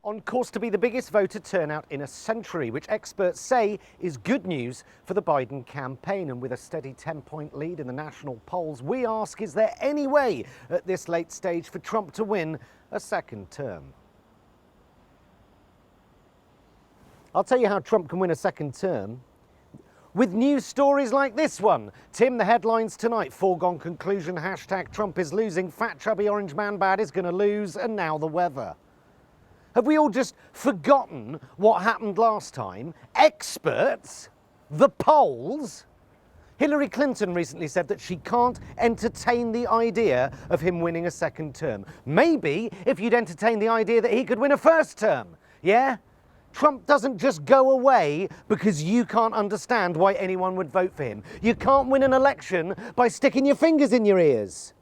On course to be the biggest voter turnout in a century, which experts say is good news for the Biden campaign. And with a steady 10-point lead in the national polls, we ask, is there any way at this late stage for Trump to win a second term? I'll tell you how Trump can win a second term. With news stories like this one. Tim, the headlines tonight: foregone conclusion, hashtag Trump is losing, fat chubby orange man bad is going to lose, and now the weather. Have we all just forgotten what happened last time? Experts, the polls. Hillary Clinton recently said that she can't entertain the idea of him winning a second term. Maybe if you'd entertain the idea that he could win a first term, yeah? Trump doesn't just go away because you can't understand why anyone would vote for him. You can't win an election by sticking your fingers in your ears.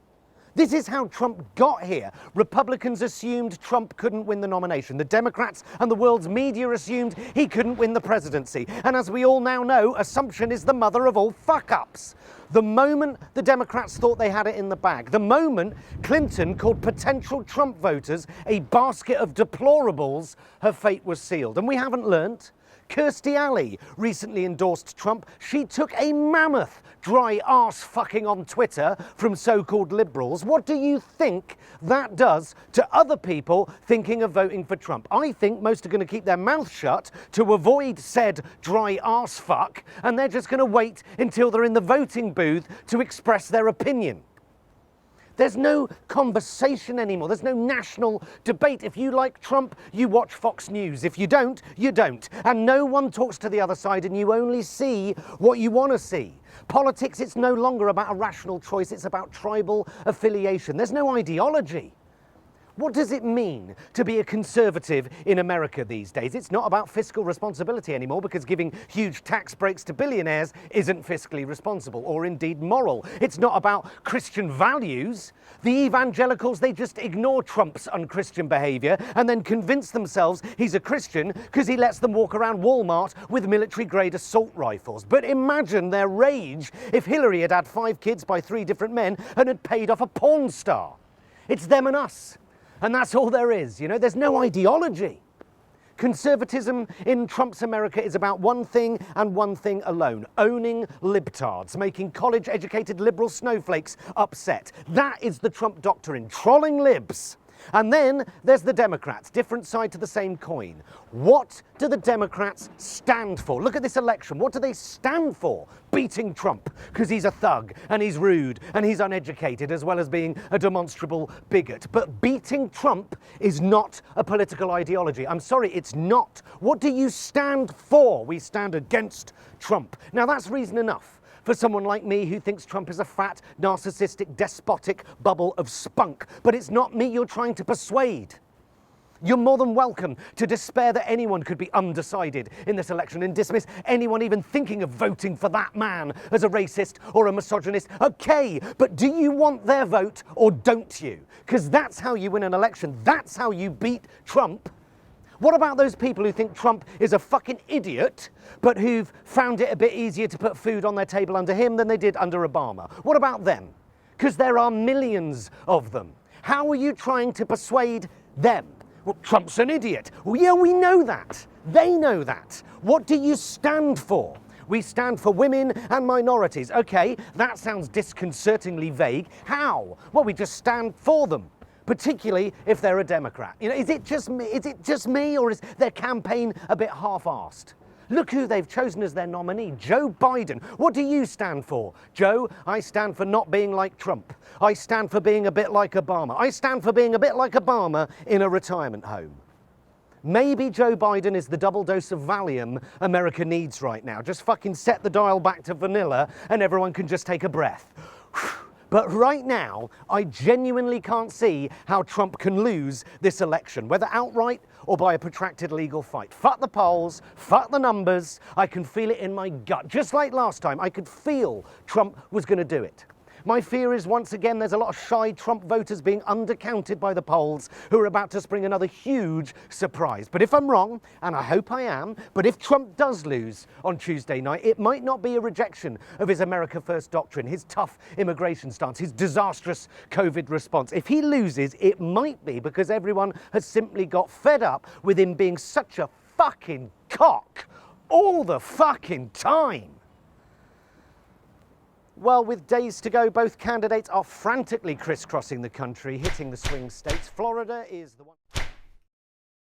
This is how Trump got here. Republicans assumed Trump couldn't win the nomination. The Democrats and the world's media assumed he couldn't win the presidency. And as we all now know, assumption is the mother of all fuck-ups. The moment the Democrats thought they had it in the bag, the moment Clinton called potential Trump voters a basket of deplorables, her fate was sealed. And we haven't learnt. Kirstie Alley recently endorsed Trump. She took a mammoth dry arse fucking on Twitter from so-called liberals. What do you think that does to other people thinking of voting for Trump? I think most are going to keep their mouth shut to avoid said dry arse fuck, and they're just going to wait until they're in the voting booth to express their opinion. There's no conversation anymore. There's no national debate. If you like Trump, you watch Fox News. If you don't, you don't. And no one talks to the other side, and you only see what you want to see. Politics, it's no longer about a rational choice. It's about tribal affiliation. There's no ideology. What does it mean to be a conservative in America these days? It's not about fiscal responsibility anymore, because giving huge tax breaks to billionaires isn't fiscally responsible or indeed moral. It's not about Christian values. The evangelicals, they just ignore Trump's unchristian behaviour and then convince themselves he's a Christian because he lets them walk around Walmart with military-grade assault rifles. But imagine their rage if Hillary had had 5 kids by 3 different men and had paid off a porn star. It's them and us. And that's all there is, you know? There's no ideology. Conservatism in Trump's America is about one thing and one thing alone: owning libtards, making college-educated liberal snowflakes upset. That is the Trump doctrine, trolling libs. And then there's the Democrats, different side to the same coin. What do the Democrats stand for? Look at this election. What do they stand for? Beating Trump, because he's a thug and he's rude and he's uneducated, as well as being a demonstrable bigot. But beating Trump is not a political ideology. I'm sorry, it's not. What do you stand for? We stand against Trump. Now that's reason enough for someone like me who thinks Trump is a fat, narcissistic, despotic bubble of spunk. But it's not me you're trying to persuade. You're more than welcome to despair that anyone could be undecided in this election and dismiss anyone even thinking of voting for that man as a racist or a misogynist. Okay, but do you want their vote or don't you? Because that's how you win an election. That's how you beat Trump. What about those people who think Trump is a fucking idiot, but who've found it a bit easier to put food on their table under him than they did under Obama? What about them? Because there are millions of them. How are you trying to persuade them? Well, Trump's an idiot. Well, yeah, we know that. They know that. What do you stand for? We stand for women and minorities. Okay, that sounds disconcertingly vague. How? Well, we just stand for them. Particularly if they're a Democrat. You know, is it just me, or is their campaign a bit half-arsed? Look who they've chosen as their nominee, Joe Biden. What do you stand for? Joe, I stand for not being like Trump. I stand for being a bit like Obama. I stand for being a bit like Obama in a retirement home. Maybe Joe Biden is the double dose of Valium America needs right now. Just fucking set the dial back to vanilla and everyone can just take a breath. But right now, I genuinely can't see how Trump can lose this election, whether outright or by a protracted legal fight. Fuck the polls, fuck the numbers. I can feel it in my gut. Just like last time, I could feel Trump was going to do it. My fear is once again there's a lot of shy Trump voters being undercounted by the polls who are about to spring another huge surprise. But if I'm wrong, and I hope I am, but if Trump does lose on Tuesday night, it might not be a rejection of his America First doctrine, his tough immigration stance, his disastrous COVID response. If he loses, it might be because everyone has simply got fed up with him being such a fucking cock all the fucking time. Well, with days to go, both candidates are frantically crisscrossing the country, hitting the swing states. Florida is the one.